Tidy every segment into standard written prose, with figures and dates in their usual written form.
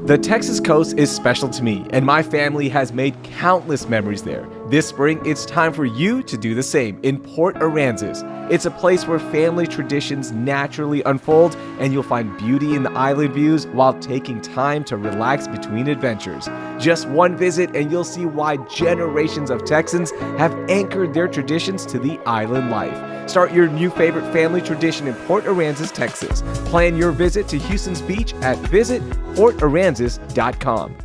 The Texas coast is special to me, and my family has made countless memories there. This spring, it's time for you to do the same in Port Aransas. It's a place where family traditions naturally unfold, and you'll find beauty in the island views while taking time to relax between adventures. Just one visit, and you'll see why generations of Texans have anchored their traditions to the island life. Start your new favorite family tradition in Port Aransas, Texas. Plan your visit to Houston's beach at visitportaransas.com.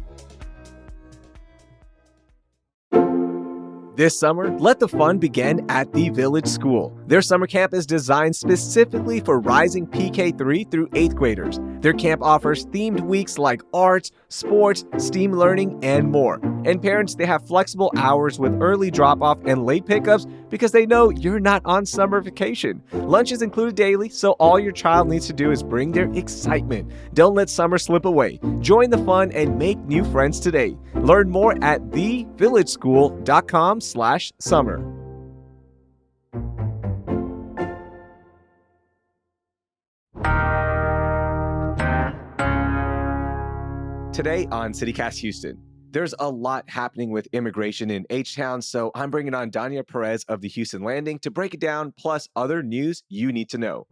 This summer, let the fun begin at the Village School. Their summer camp is designed specifically for rising PK3 through 8th graders. Their camp offers themed weeks like arts, sports, STEAM learning, and more. And parents, they have flexible hours with early drop-off and late pickups because they know you're not on summer vacation. Lunch is included daily, so all your child needs to do is bring their excitement. Don't let summer slip away. Join the fun and make new friends today. Learn more at thevillageschool.com/summer. Today on CityCast Houston, there's a lot happening with immigration in H-Town, so I'm bringing on Danya Pérez of the Houston Landing to break it down, plus other news you need to know.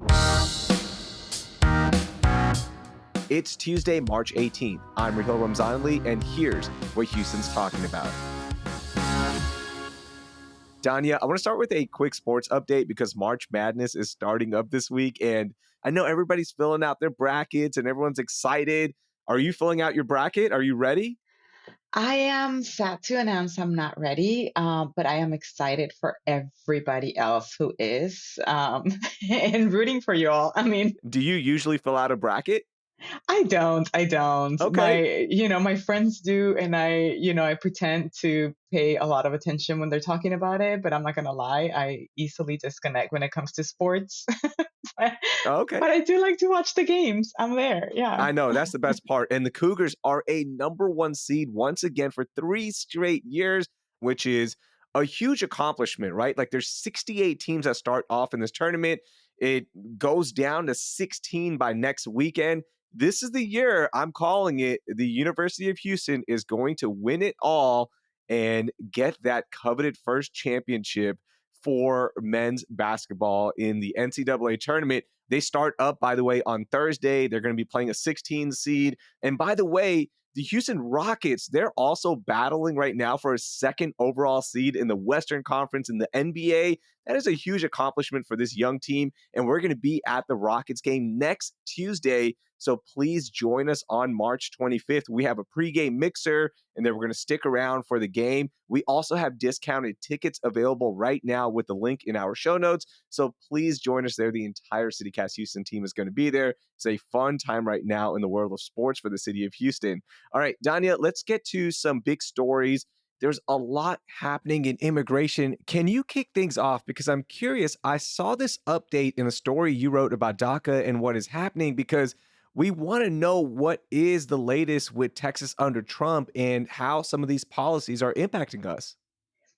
It's Tuesday, March 18th. I'm Raheel Ramzanali, and here's what Houston's talking about. Danya, I want to start with a quick sports update because March Madness is starting up this week, and I know everybody's filling out their brackets and everyone's excited. Are you filling out your bracket? Are you ready? I am sad to announce I'm not ready, but I am excited for everybody else who is, and rooting for you all. I mean, Do you usually fill out a bracket? I don't. Okay. My friends do, and I pretend to pay a lot of attention when they're talking about it, but I'm not gonna lie, I easily disconnect when it comes to sports. But, Okay. but I do like to watch the games. I'm there, yeah. I know, that's the best part. And the Cougars are a number one seed once again for 3 straight years, which is a huge accomplishment, right? Like there's 68 teams that start off in this tournament. It goes down to 16 by next weekend. This is the year I'm calling it. The University of Houston is going to win it all and get that coveted first championship for men's basketball in the NCAA tournament. They start up, by the way, on Thursday. They're going to be playing a 16 seed. And by the way, the Houston Rockets, they're also battling right now for a second overall seed in the Western Conference in the NBA. That is a huge accomplishment for this young team. And we're going to be at the Rockets game next Tuesday. So please join us on March 25th. We have a pregame mixer, and then we're going to stick around for the game. We also have discounted tickets available right now with the link in our show notes. So please join us there. The entire CityCast Houston team is going to be there. It's a fun time right now in the world of sports for the city of Houston. All right, Danya, let's get to some big stories. There's a lot happening in immigration. Can you kick things off? Because I'm curious. I saw this update in a story you wrote about DACA and what is happening because we want to know what is the latest with Texas under Trump and how some of these policies are impacting us.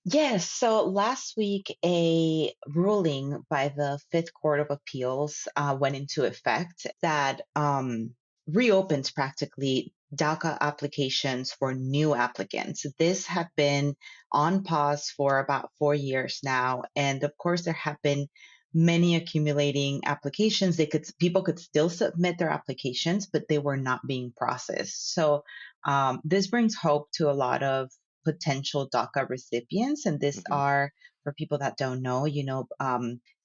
Yes, so last week, a ruling by the Fifth Court of Appeals went into effect that reopens practically DACA applications for new applicants. This had been on pause for about 4 years now, and of course, there have been many accumulating applications. People could still submit their applications, but they were not being processed. So this brings hope to a lot of potential DACA recipients, and these Mhm. are, for people that don't know,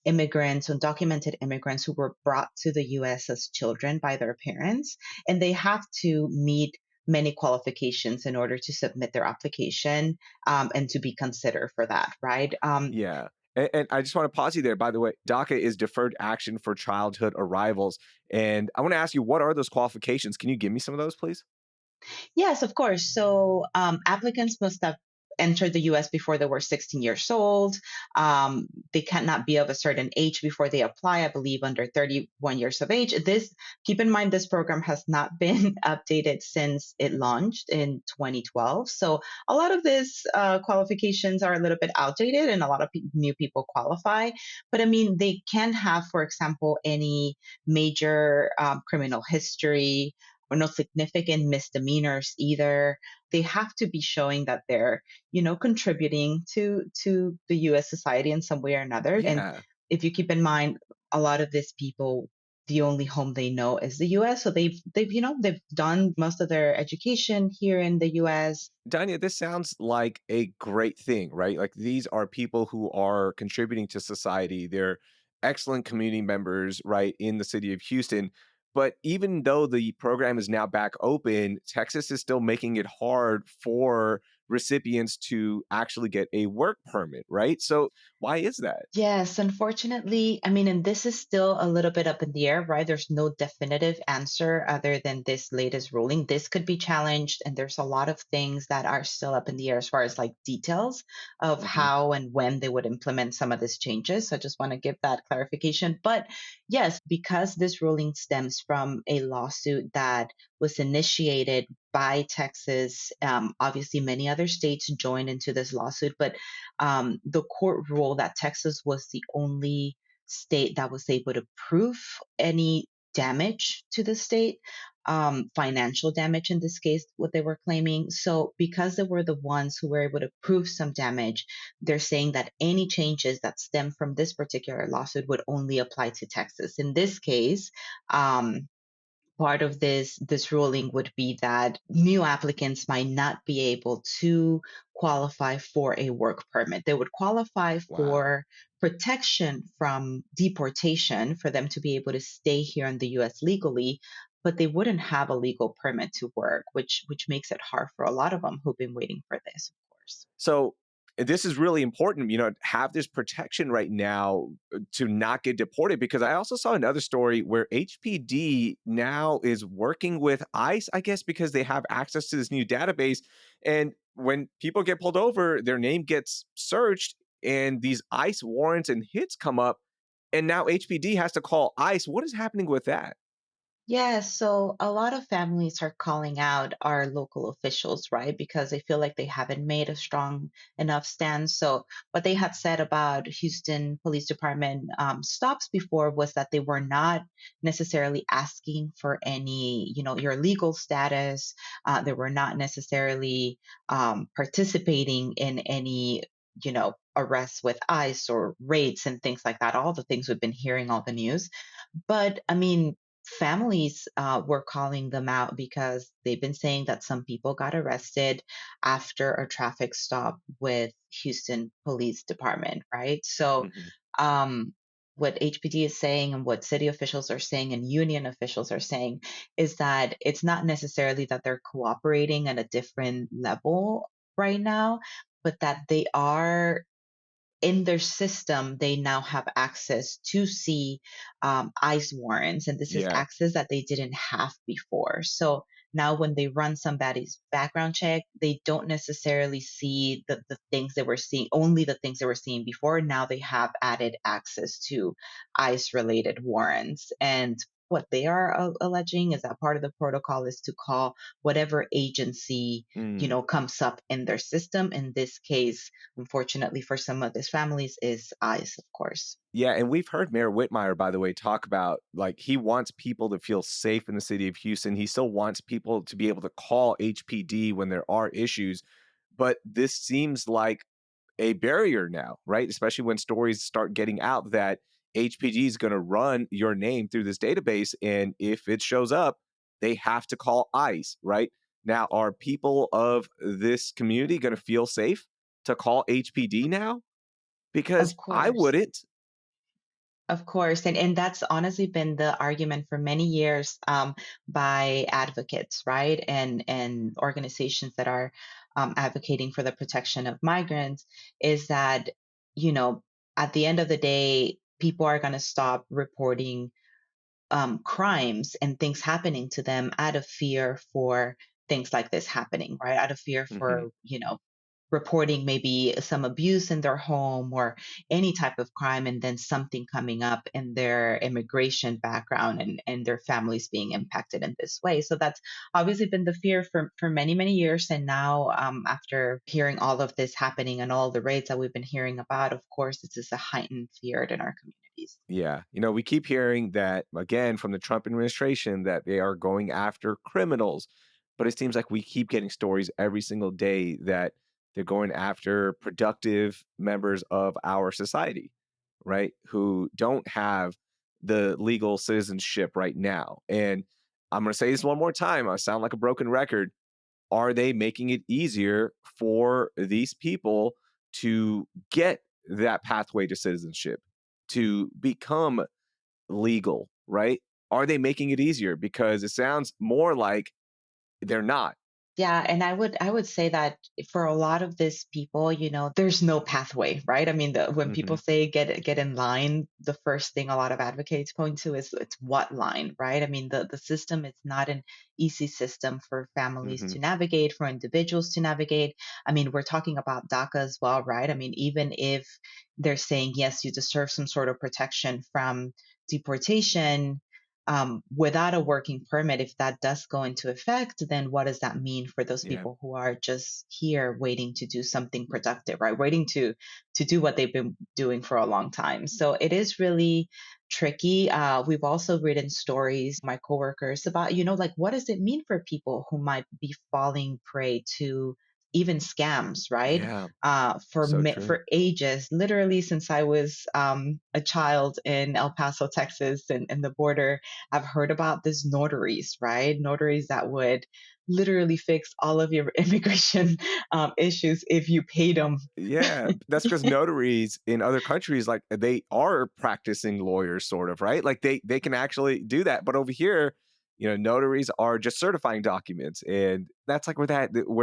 immigrants, undocumented immigrants who were brought to the U.S. as children by their parents, and they have to meet many qualifications in order to submit their application and to be considered for that, right? Yeah. And I just want to pause you there. By the way, DACA is deferred action for childhood arrivals. And I want to ask you, what are those qualifications? Can you give me some of those, please? Yes, of course. So applicants must have entered the US before they were 16 years old. They cannot be of a certain age before they apply, I believe under 31 years of age. Keep in mind, this program has not been updated since it launched in 2012. So a lot of these qualifications are a little bit outdated and a lot of new people qualify. But I mean, they can have, for example, any major criminal history, or no significant misdemeanors either. They have to be showing that they're, contributing to the US society in some way or another. And Yeah. if you keep in mind, a lot of these people, the only home they know is the US. So they've done most of their education here in the US. Danya, this sounds like a great thing, right? Like these are people who are contributing to society. They're excellent community members, right, in the city of Houston. But even though the program is now back open, Texas is still making it hard for recipients to actually get a work permit, right? So why is that? Yes, unfortunately, I mean, and this is still a little bit up in the air, right? There's no definitive answer other than this latest ruling. This could be challenged, and there's a lot of things that are still up in the air as far as like details of Hmm. how and when they would implement some of these changes. So I just want to give that clarification. But yes, because this ruling stems from a lawsuit that was initiated by Texas, obviously many other states joined into this lawsuit, but the court ruled that Texas was the only state that was able to prove any damage to the state, financial damage in this case, what they were claiming. So, because they were the ones who were able to prove some damage, they're saying that any changes that stem from this particular lawsuit would only apply to Texas. In this case, part of this ruling would be that new applicants might not be able to qualify for a work permit. They would qualify Wow. for protection from deportation for them to be able to stay here in the US legally, but they wouldn't have a legal permit to work, which makes it hard for a lot of them who've been waiting for this, of course. So this is really important, have this protection right now to not get deported. Because I also saw another story where HPD now is working with ICE, I guess, because they have access to this new database. And when people get pulled over, their name gets searched and these ICE warrants and hits come up. And now HPD has to call ICE. What is happening with that? Yeah, so a lot of families are calling out our local officials, right? Because they feel like they haven't made a strong enough stand. So, what they had said about Houston Police Department stops before was that they were not necessarily asking for any, your legal status. They were not necessarily participating in any, arrests with ICE or raids and things like that. All the things we've been hearing, all the news. But I mean, families were calling them out because they've been saying that some people got arrested after a traffic stop with Houston Police Department, right? So, Mhm. um, what HPD is saying and what city officials are saying and union officials are saying is that it's not necessarily that they're cooperating at a different level right now, but that they are in their system, they now have access to see ICE warrants, and this is Yeah. access that they didn't have before. So now, when they run somebody's background check, they don't necessarily see the things they were seeing, only the things they were seeing before. Now they have added access to ICE related warrants. And what they are alleging is that part of the protocol is to call whatever agency Mm. comes up in their system. In this case, unfortunately for some of these families, is ICE, of course. Yeah, and we've heard Mayor Whitmire, by the way, talk about like he wants people to feel safe in the city of Houston. He still wants people to be able to call HPD when there are issues. But this seems like a barrier now, right? Especially when stories start getting out that HPD is going to run your name through this database. And if it shows up, they have to call ICE, right? Now, are people of this community going to feel safe to call HPD now? Because Of I course. wouldn't. Of course, and that's honestly been the argument for many years by advocates, right, and organizations that are advocating for the protection of migrants, is that you know at the end of the day, people are going to stop reporting crimes and things happening to them out of fear for things like this happening, right? Out of fear Mhm. for, reporting maybe some abuse in their home or any type of crime, and then something coming up in their immigration background, and their families being impacted in this way. So that's obviously been the fear for many, many years. And now, after hearing all of this happening and all the raids that we've been hearing about, of course, this is a heightened fear in our community. communities. Yeah. We keep hearing that again from the Trump administration that they are going after criminals. But it seems like we keep getting stories every single day that they're going after productive members of our society, right? Who don't have the legal citizenship right now. And I'm going to say this one more time. I sound like a broken record. Are they making it easier for these people to get that pathway to citizenship, to become legal, right? Are they making it easier? Because it sounds more like they're not. Yeah, and I would say that for a lot of these people, there's no pathway, right? I mean, when people Mhm, say get in line, the first thing a lot of advocates point to is it's what line, right? I mean, the system is not an easy system for families mhm. to navigate, for individuals to navigate. I mean, we're talking about DACA as well, right? I mean, even if they're saying yes, you deserve some sort of protection from deportation, without a working permit, if that does go into effect, then what does that mean for those Yeah, people who are just here waiting to do something productive, right? Waiting to do what they've been doing for a long time. So it is really tricky. We've also written stories, my coworkers, about, like what does it mean for people who might be falling prey to even scams, right? yeah, For so true. for ages, literally since I was a child in El Paso, Texas, and the border, I've heard about these notaries, right? Notaries that would literally fix all of your immigration issues if you paid them. Yeah, that's because notaries in other countries, like, they are practicing lawyers sort of, right? Like, they can actually do that, but over here, notaries are just certifying documents, and that's, like, where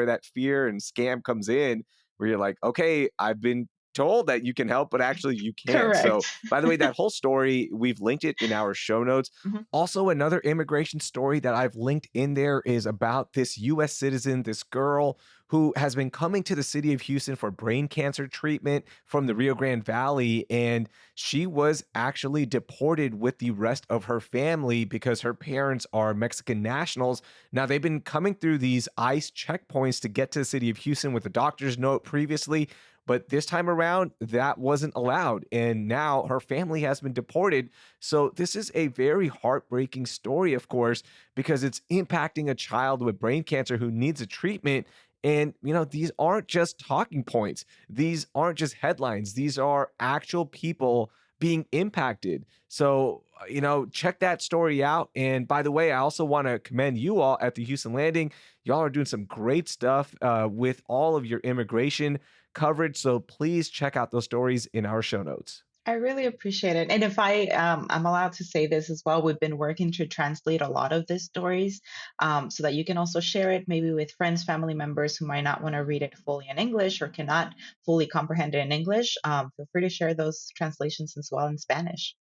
that fear and scam comes in, where you're like, "Okay, I've been told that you can help, but actually you can't." So, Correct. by the way, that whole story, we've linked it in our show notes. Mhm. Also, another immigration story that I've linked in there is about this US citizen, this girl who has been coming to the city of Houston for brain cancer treatment from the Rio Grande Valley. And she was actually deported with the rest of her family because her parents are Mexican nationals. Now, they've been coming through these ICE checkpoints to get to the city of Houston with a doctor's note previously. But this time around, that wasn't allowed. And now her family has been deported. So, this is a very heartbreaking story, of course, because it's impacting a child with brain cancer who needs a treatment. And, these aren't just talking points. These aren't just headlines. These are actual people being impacted. So, check that story out. And by the way, I also want to commend you all at the Houston Landing. Y'all are doing some great stuff with all of your immigration coverage. So please check out those stories in our show notes. I really appreciate it. And if I'm allowed to say this as well, we've been working to translate a lot of these stories, so that you can also share it maybe with friends, family members who might not want to read it fully in English or cannot fully comprehend it in English. Feel free to share those translations as well in Spanish.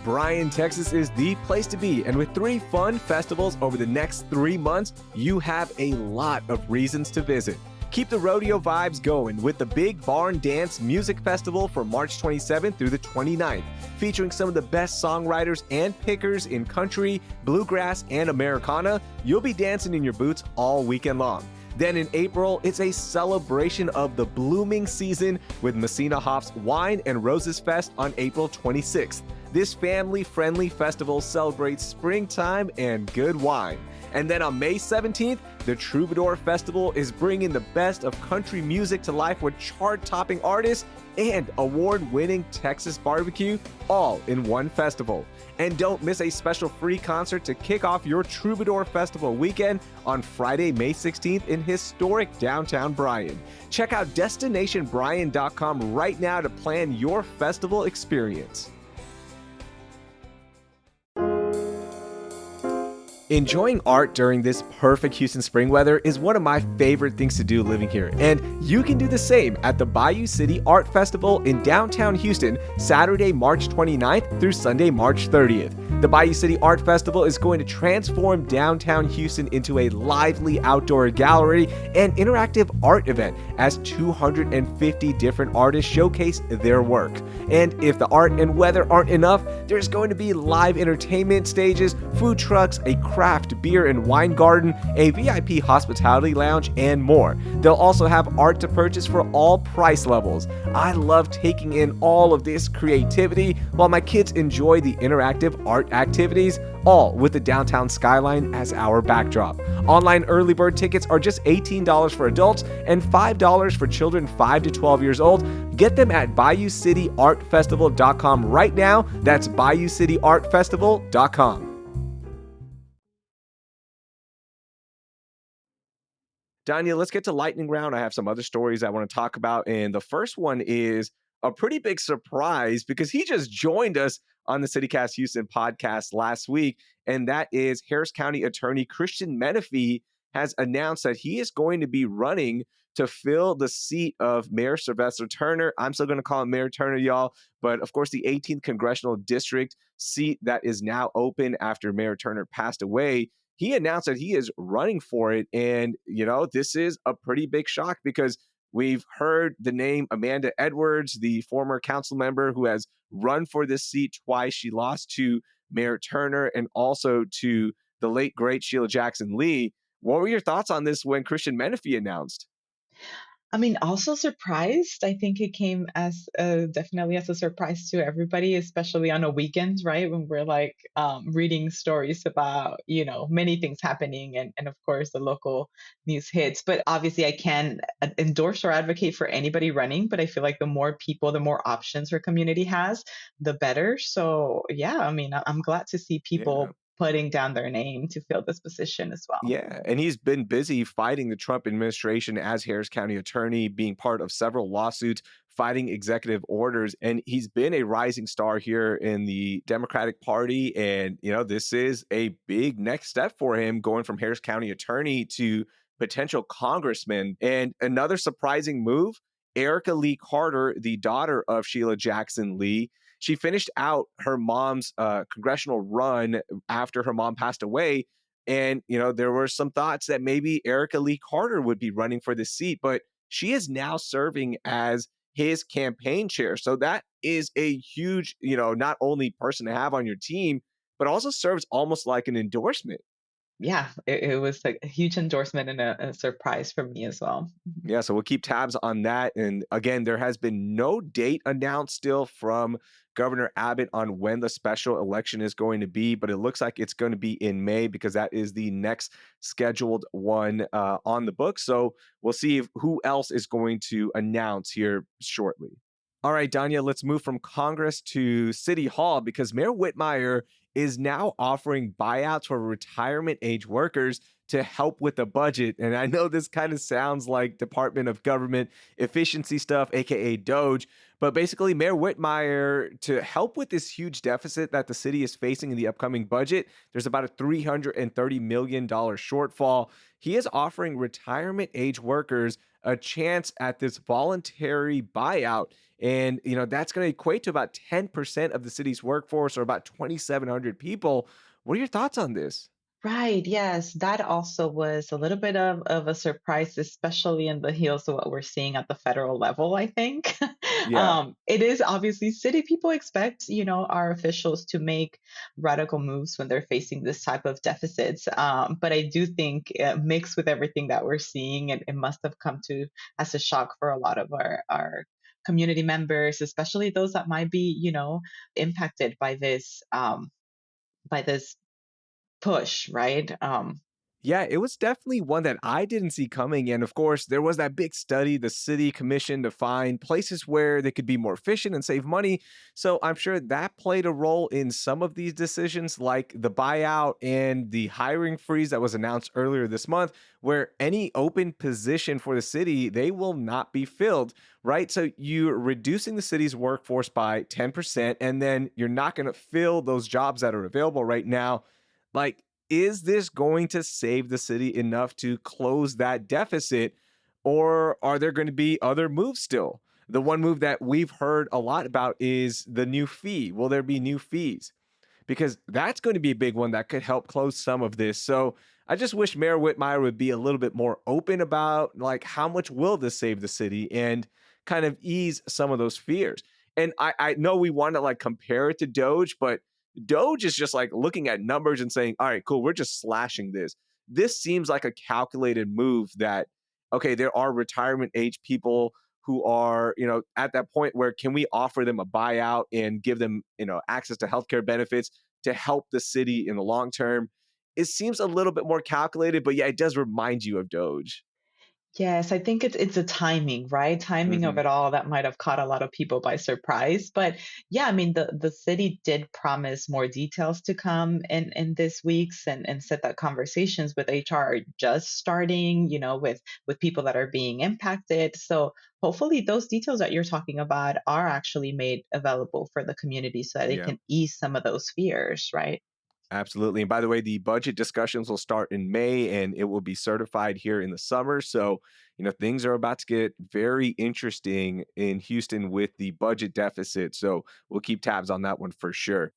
Bryan, Texas is the place to be, and with 3 fun festivals over the next 3 months, you have a lot of reasons to visit. Keep the rodeo vibes going with the Big Barn Dance Music Festival from March 27th through the 29th, featuring some of the best songwriters and pickers in country, bluegrass, and Americana. You'll be dancing in your boots all weekend long. Then in April, it's a celebration of the blooming season with Messina Hops Wine and Roses Fest on April 26th. This family-friendly festival celebrates springtime and good wine. And then on May 17th, the Troubadour Festival is bringing the best of country music to life with chart-topping artists and award-winning Texas barbecue, all in one festival. And don't miss a special free concert to kick off your Troubadour Festival weekend on Friday, May 16th in historic downtown Bryan. Check out destinationbryan.com right now to plan your festival experience. Enjoying art during this perfect Houston spring weather is one of my favorite things to do living here, and you can do the same at the Bayou City Art Festival in downtown Houston, Saturday, March 29th through Sunday, March 30th. The Bayou City Art Festival is going to transform downtown Houston into a lively outdoor gallery and interactive art event as 250 different artists showcase their work. And if the art and weather aren't enough, there's going to be live entertainment stages, food trucks, a craft craft beer and wine garden, a VIP hospitality lounge, and more. They'll also have art to purchase for all price levels. I love taking in all of this creativity while my kids enjoy the interactive art activities, all with the downtown skyline as our backdrop. Online early bird tickets are just $18 for adults and $5 for children 5 to 12 years old. Get them at BayouCityArtFestival.com right now. That's BayouCityArtFestival.com. Danya, let's get to lightning round. I have some other stories I want to talk about. And the first one is a pretty big surprise because he just joined us on the CityCast Houston podcast last week. And that is Harris County Attorney Christian Menefee has announced that he is going to be running to fill the seat of Mayor Sylvester Turner. I'm still going to call him Mayor Turner, y'all. But of course, the 18th Congressional District seat that is now open after Mayor Turner passed away, he announced that he is running for it. And, this is a pretty big shock because we've heard the name Amanda Edwards, the former council member who has run for this seat twice. She lost to Mayor Turner and also to the late, great Sheila Jackson Lee. What were your thoughts on this when Christian Menefee announced? I mean, also surprised. I think it came as definitely as a surprise to everybody, especially on a weekend, right? When we're like reading stories about, many things happening and of course the local news hits. But obviously, I can endorse or advocate for anybody running. But I feel like the more people, the more options our community has, the better. So, yeah, I mean, I'm glad to see Yeah. people putting down their name to fill this position as well. Yeah, and he's been busy fighting the Trump administration as Harris County attorney, being part of several lawsuits, fighting executive orders, and he's been a rising star here in the Democratic Party. And this is a big next step for him, going from Harris County attorney to potential congressman. And another surprising move: Erica Lee Carter, the daughter of Sheila Jackson Lee, she finished out her mom's congressional run after her mom passed away. And, there were some thoughts that maybe Erica Lee Carter would be running for the seat, but she is now serving as his campaign chair. So that is a huge, not only person to have on your team, but also serves almost like an endorsement. Yeah, it was like a huge endorsement and a surprise for me as well. Yeah, so we'll keep tabs on that. And again, there has been no date announced still from Governor Abbott on when the special election is going to be, but it looks like it's going to be in May because that is the next scheduled one on the book. So we'll see who else is going to announce here shortly. All right, Danya, let's move from Congress to City Hall because Mayor Whitmire is now offering buyouts for retirement age workers to help with the budget. And I know this kind of sounds like Department of Government efficiency stuff, aka DOGE, but basically Mayor Whitmire, to help with this huge deficit that the city is facing in the upcoming budget, there's about a $330 million shortfall. He is offering retirement age workers a chance at this voluntary buyout. And, that's going to equate to about 10% of the city's workforce or about 2,700 people. What are your thoughts on this? Right, yes, that also was a little bit of a surprise, especially in the heels of what we're seeing at the federal level, I think. Yeah. It is obviously city people expect, our officials to make radical moves when they're facing this type of deficits. But I do think mixed with everything that we're seeing, it must have come to as a shock for a lot of our community members, especially those that might be, impacted by this push, right? Yeah, it was definitely one that I didn't see coming. And of course, there was that big study the city commissioned to find places where they could be more efficient and save money. So I'm sure that played a role in some of these decisions, like the buyout and the hiring freeze that was announced earlier this month, where any open position for the city, they will not be filled, right? So you're reducing the city's workforce by 10%, and then you're not going to fill those jobs that are available right now. Like, is this going to save the city enough to close that deficit? Or are there going to be other moves still? The one move that we've heard a lot about is the new fee. Will there be new fees? Because that's going to be a big one that could help close some of this. So I just wish Mayor Whitmire would be a little bit more open about like how much will this save the city and kind of ease some of those fears. And I know we want to like compare it to Doge, but DOGE is just like looking at numbers and saying, all right, cool, we're just slashing this. This seems like a calculated move that, okay, there are retirement age people who are, at that point where can we offer them a buyout and give them, access to healthcare benefits to help the city in the long term. It seems a little bit more calculated, but yeah, it does remind you of DOGE. Yes, I think it's a timing, right? Timing of Hmm. it all that might have caught a lot of people by surprise. But yeah, I mean the city did promise more details to come in this week's and said that conversations with HR are just starting, with people that are being impacted. So hopefully those details that you're talking about are actually made available for the community so that it Yeah. can ease some of those fears, right? Absolutely. And by the way, the budget discussions will start in May and it will be certified here in the summer. So, things are about to get very interesting in Houston with the budget deficit. So, we'll keep tabs on that one for sure.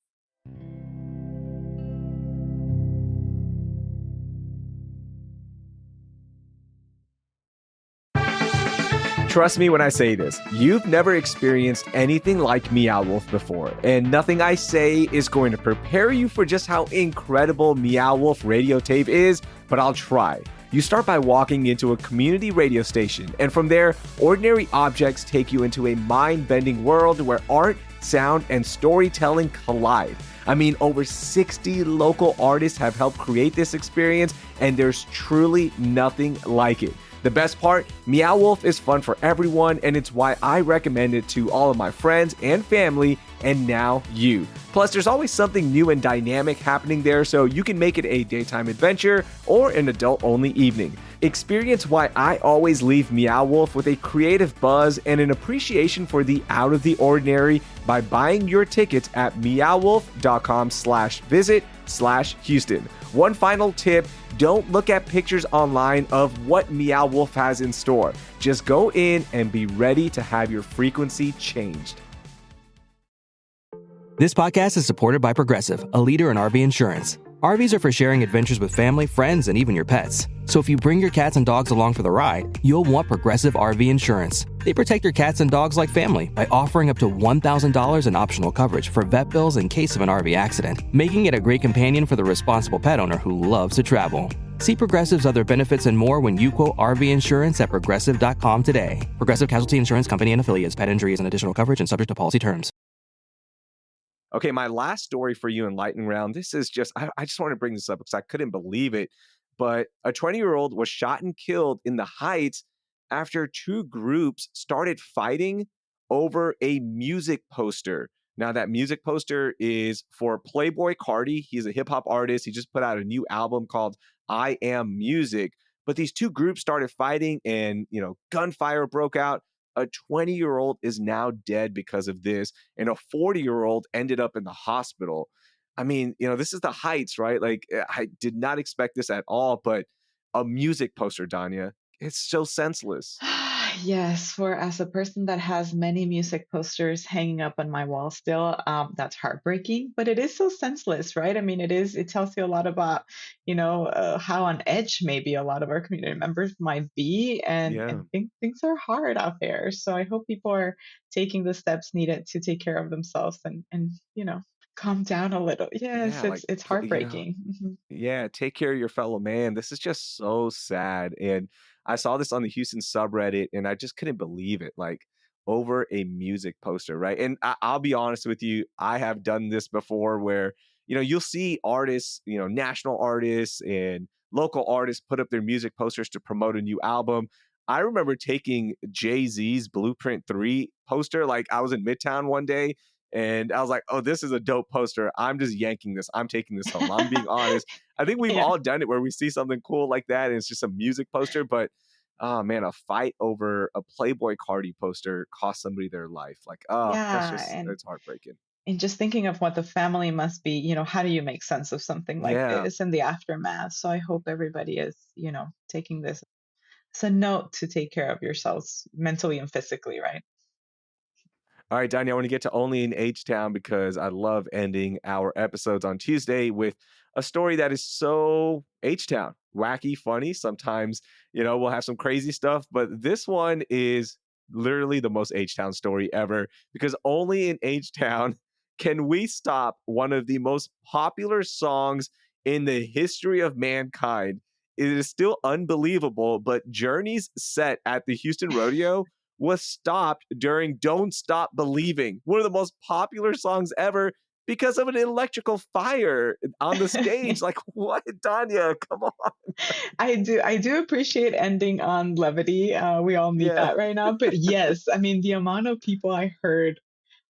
Trust me when I say this, you've never experienced anything like Meow Wolf before, and nothing I say is going to prepare you for just how incredible Meow Wolf radio tape is, but I'll try. You start by walking into a community radio station, and from there, ordinary objects take you into a mind-bending world where art, sound, and storytelling collide. I mean, over 60 local artists have helped create this experience, and there's truly nothing like it. The best part, Meow Wolf is fun for everyone, and it's why I recommend it to all of my friends and family, and now you. Plus, there's always something new and dynamic happening there, so you can make it a daytime adventure or an adult-only evening. Experience why I always leave Meow Wolf with a creative buzz and an appreciation for the out of the ordinary by buying your tickets at meowwolf.com/visit/Houston. One final tip, don't look at pictures online of what Meow Wolf has in store. Just go in and be ready to have your frequency changed. This podcast is supported by Progressive, a leader in RV insurance. RVs are for sharing adventures with family, friends, and even your pets. So if you bring your cats and dogs along for the ride, you'll want Progressive RV insurance. They protect your cats and dogs like family by offering up to $1,000 in optional coverage for vet bills in case of an RV accident, making it a great companion for the responsible pet owner who loves to travel. See Progressive's other benefits and more when you quote RV insurance at progressive.com today. Progressive Casualty Insurance Company and Affiliates. Pet injury is an additional coverage and subject to policy terms. Okay, my last story for you in lightning round. This is just, I just want to bring this up because I couldn't believe it. But a 20-year-old was shot and killed in the Heights after two groups started fighting over a music poster. Now, that music poster is for Playboy Carti. He's a hip hop artist. He just put out a new album called I Am Music. But these two groups started fighting and, gunfire broke out. A 20-year-old is now dead because of this, and a 40-year-old ended up in the hospital. I mean, this is the Heights, right? Like, I did not expect this at all, but a music poster, Danya, it's so senseless. Yes, for as a person that has many music posters hanging up on my wall still, that's heartbreaking, but it is so senseless, right? I mean, it tells you a lot about, how on edge maybe a lot of our community members might be, and Yeah. things are hard out there. So I hope people are taking the steps needed to take care of themselves and calm down a little. Yes, Yeah, like, it's heartbreaking. Mhm. yeah, take care of your fellow man. This is just so sad. And I saw this on the Houston subreddit and I just couldn't believe it. Like, over a music poster, right? And I'll be honest with you, I have done this before where, you'll see artists, national artists and local artists put up their music posters to promote a new album. I remember taking Jay-Z's Blueprint 3 poster. Like, I was in Midtown one day and I was like, oh, this is a dope poster. I'm just yanking this. I'm taking this home. I'm being honest. I think we've Yeah. all done it where we see something cool like that and it's just a music poster. But oh man, a fight over a Playboy Cardi poster cost somebody their life. Like, oh, Yeah, it's heartbreaking. and just thinking of what the family must be, how do you make sense of something like Yeah. this and the aftermath? So I hope everybody is, taking this as a note to take care of yourselves mentally and physically, right? All right, Donnie, I want to get to Only in H Town because I love ending our episodes on Tuesday with a story that is so H Town, wacky, funny. Sometimes, we'll have some crazy stuff, but this one is literally the most H Town story ever because only in H Town Can we stop one of the most popular songs in the history of mankind? It is still unbelievable, but Journey's set at the Houston Rodeo was stopped during Don't Stop Believing, one of the most popular songs ever because of an electrical fire on the stage. Like, what, Danya? Come on. I do appreciate ending on levity. We all need Yeah. that right now. But yes, I mean, the amount of people I heard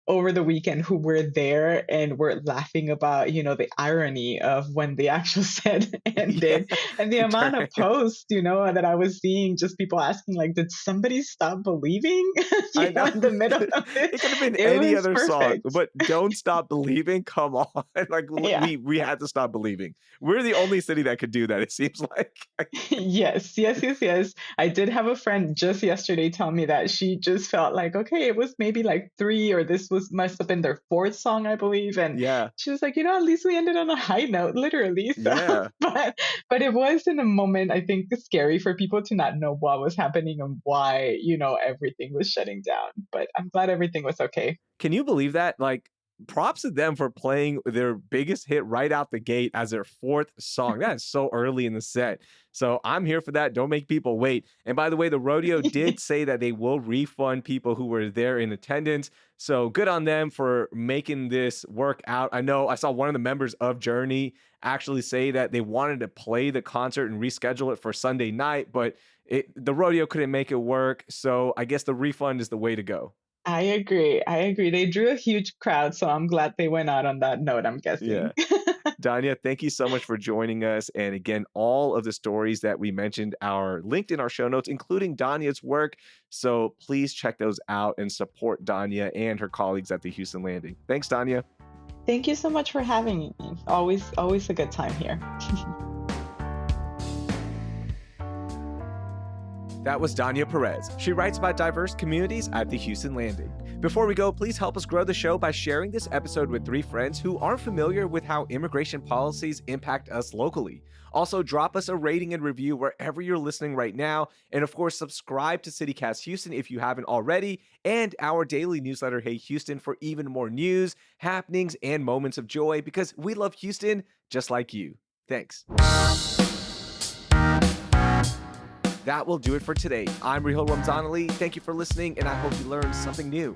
over the weekend who were there and were laughing about, the irony of when the actual set Yeah. ended, and the amount of posts, that I was seeing, just people asking like, did somebody stop believing? I know. In the middle of it. It could have been It any was other song, perfect. but Don't Stop Believing. Come on. Like, Yeah. we had to stop believing. We're the only city that could do that, it seems like. Yes, yes, yes, yes. I did have a friend just yesterday tell me that she just felt like, okay, it was maybe like three, or this was must have been their fourth song, I believe. And Yeah. she was like, at least we ended on a high note, literally. So, Yeah. but it was in a moment, I think, scary for people to not know what was happening and why, everything was shutting down. But I'm glad everything was okay. Can you believe that? Like, props to them for playing their biggest hit right out the gate as their fourth song. That is so early in the set. So I'm here for that. Don't make people wait. And by the way, the rodeo did say that they will refund people who were there in attendance. So good on them for making this work out. I know I saw one of the members of Journey actually say that they wanted to play the concert and reschedule it for Sunday night, but the rodeo couldn't make it work. So I guess the refund is the way to go. I agree. I agree. They drew a huge crowd, so I'm glad they went out on that note, I'm Yeah. guessing. Danya, thank you so much for joining us. And again, all of the stories that we mentioned are linked in our show notes, including Danya's work. So please check those out and support Danya and her colleagues at the Houston Landing. Thanks, Danya. Thank you so much for having me. Always, always a good time here. That was Danya Pérez. She writes about diverse communities at the Houston Landing. Before we go, please help us grow the show by sharing this episode with 3 friends who aren't familiar with how immigration policies impact us locally. Also, drop us a rating and review wherever you're listening right now. And of course, subscribe to CityCast Houston if you haven't already, and our daily newsletter, Hey Houston, for even more news, happenings, and moments of joy, because we love Houston just like you. Thanks. That will do it for today. I'm Raheel Ramzanali. Thank you for listening, and I hope you learned something new.